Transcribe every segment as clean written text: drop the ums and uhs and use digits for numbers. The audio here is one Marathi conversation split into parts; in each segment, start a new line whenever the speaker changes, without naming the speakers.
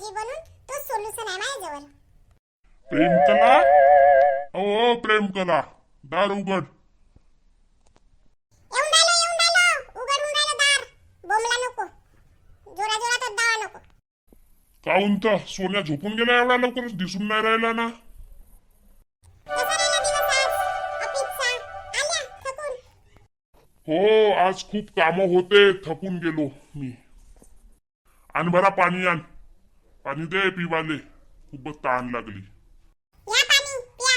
भाजी बनवून तो सोल्युशन आहे माझ्याजवळ.
प्रेमकला, ओ प्रेमकला, दार उघड.
येऊन राहिलो उघडून राहिलो दार. बोंबला नको, जोरा जोरात दावा नको.
काऊन तर सोन्या झोपून गेला एवढा लवकर दिसून नाही राहिला ना.
कसा राहिला दिवस आज ऑफिसचा? आल्या थकून?
हो आज खूप काम होते, थकून गेलो मी. आण बरा पाणी आण, पाणी दे पिवाले, खूपच तहान लागली.
या पाणी प्या.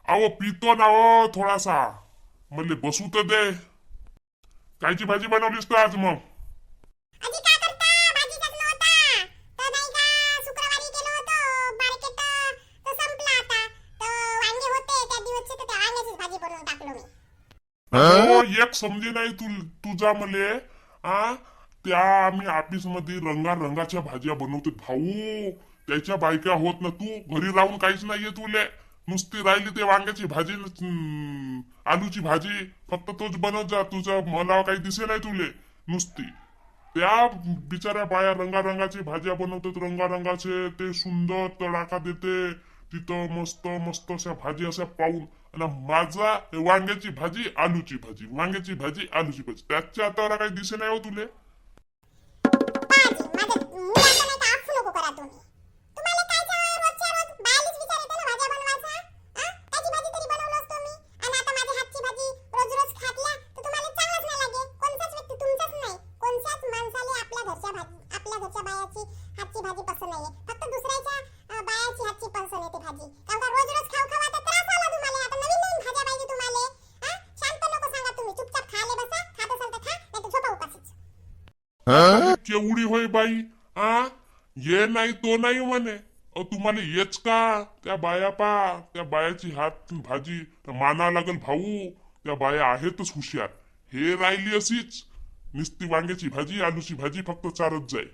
अहो पितो ना हो थोडासा, म्हणले बसू तर दे. कायची भाजी बनवलीस तर आज मग?
आजी काय करता? भाजीचाच नव्हता तर नाही का शुक्रवारी गेलो होतो मार्केट तर संपला आता. तर वांगे होते त्या दिवसचे तर त्या वांग्याचीच भाजी बनवून टाकलो मी.
हो एक समजे नाही तुझा मले. त्या आम्ही ऑफिस मध्ये रंगारंगाच्या भाज्या बनवतो भाऊ. त्याच्या बायका होत ना, तू घरी राहून काहीच नाहीये तुले. नुसती राहिली ते वांग्याची भाजी आलूची भाजी, फक्त तोच बनवत जा. तुझं मला काही दिसे नाही तुले. नुसती त्या बिचाऱ्या बाया रंगारंगाची भाज्या बनवतात, रंगारंगाचे ते सुंदर तडाखा देते तिथं. मस्त मस्त अशा भाजी अशा पाहून, आणि माझा वांग्याची भाजी आलूची भाजी, वांग्याची भाजी आलूची भाजी, त्याच्या आता काही दिसे नाही हो तुले.
बाजी माझ्या मुलाचं नाही का आखू नको करा तुम्ही. तुम्हाला कायचं रोजच्या रोज बायालीच विचारते ना भाज्या बनवायचा? त्याची भाजी तरी बनवलं असतो मी. आणि आता माझ्या हातची भाजी रोज रोज खातल्या तर तुम्हाला चांगलंच नाही लागे. कोणताच व्यक्ती तुमचाच नाही, कोणत्याच माणसाला आपल्या घरच्या बायाची हातची भाजी पसंत नाहीये. फक्त दुसऱ्याच्या बायाची हातची पसंत येते भाजी. कारण का रोज रोज खाऊ आता त्रास आला तुम्हाला. आता नवीन नवीन भाज्या पाहिजे तुम्हाला. शांत नको सांगा तुम्ही, चुपचाप खायला बसा. खात असाल तर खा, नाही तर झोपा उपाशीच.
केवढी होय बाई. ये नाही तो नाही म्हणे. तुम्हाला येच का? त्या बाया पा, त्या बायाची हात भाजी माना लागल भाऊ. त्या बाया आहेतच हुशार. हे राहिली अशीच नुसती वांग्याची भाजी आलूची भाजी फक्त चारत जाय.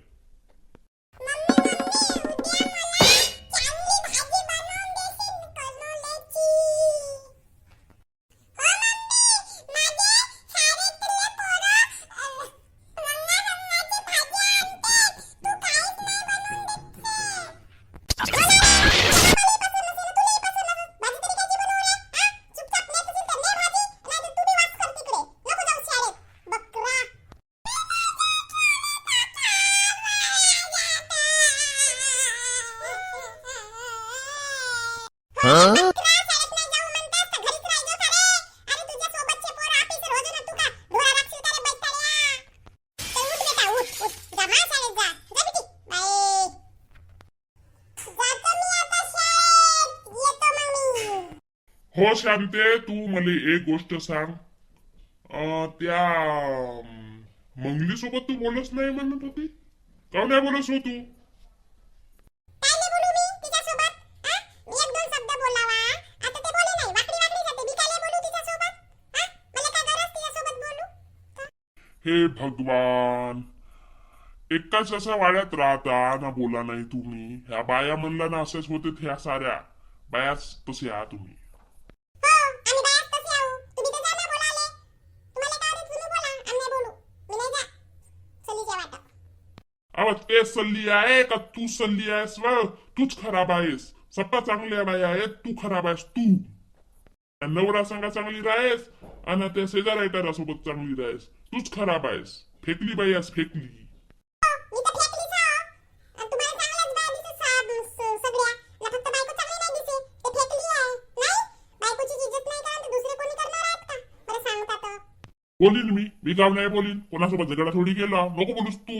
हो शांते, तू मला एक गोष्ट सांग. त्या मंगली सोबत तू बोलत नाही म्हणत होती, का नाही बोलत हो तू? हे भगवान, एकाच अशा वाड्यात राहता ना, बोला नाही तुम्ही. ह्या बाया म्हणला ना असेच होते, ह्या साऱ्या बायाच तसे आहात तुम्ही. अव ते सल्ली आहे का तू सल्ली आहेस? तूच खराब आहेस. सगळ्या चांगल्या बाया आहेत, तू खराब आहेस. तू नवरा संगा चांगली राहेस आणि त्या शेजाऱ्या सोबत चांगली राहेस. तूच खराब आहेस. फेकली बाई आहेस, फेकली. बोलीन मी गाव नाही बोलीन. कोणासोबत झगडा थोडी केला. नको बोलूस तू.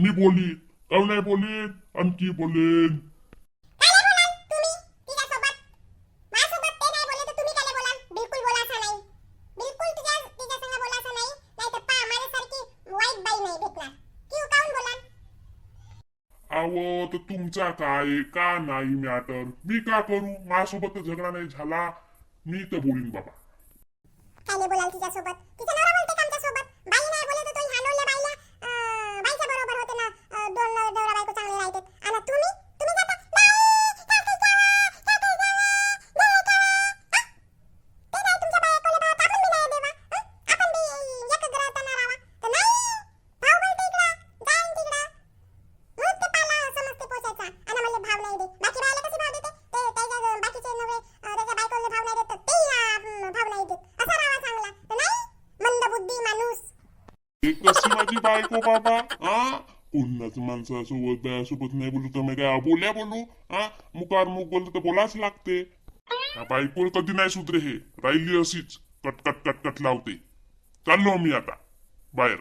मी बोलीन, गाव नाही बोलीन, आणखी बोलीन. अहो तर तुमचा काय का नाही मॅटर. मी का करू? माझ्यासोबत झगडा नाही झाला, मी तर बोलीन बाबा.
काय नाही बोलाल तिच्यासोबत? तिचा नवरा बोलते का आमच्यासोबत? बाई नाही बोलत तो हानवल्या बाईला. बाईच्या बरोबर होते ना. दोन नवरा बायको चांगले राहतात. आणि तुम्ही जाता बाई काकी जावा ते नाही तुमच्या बायकोला बात आपण बी नाही देवा. आपण बी एक ग्रहताना राहावा तर नाही. भाऊ बोलते इकडं जाईन तिकडं. मग ते पाला समजते पोचा
हे कशी माझी बायको बाबा कोणाच माणसासोबत बायासोबत नाही बोलू तर मी काय बोल्या बोलू मुखार मुख बोलतो तर बोलाच लागते. बायको कधी नाही सुधरे हे राहिली अशीच कट कट कट कट लावते. चाललो मी आता बाहेर.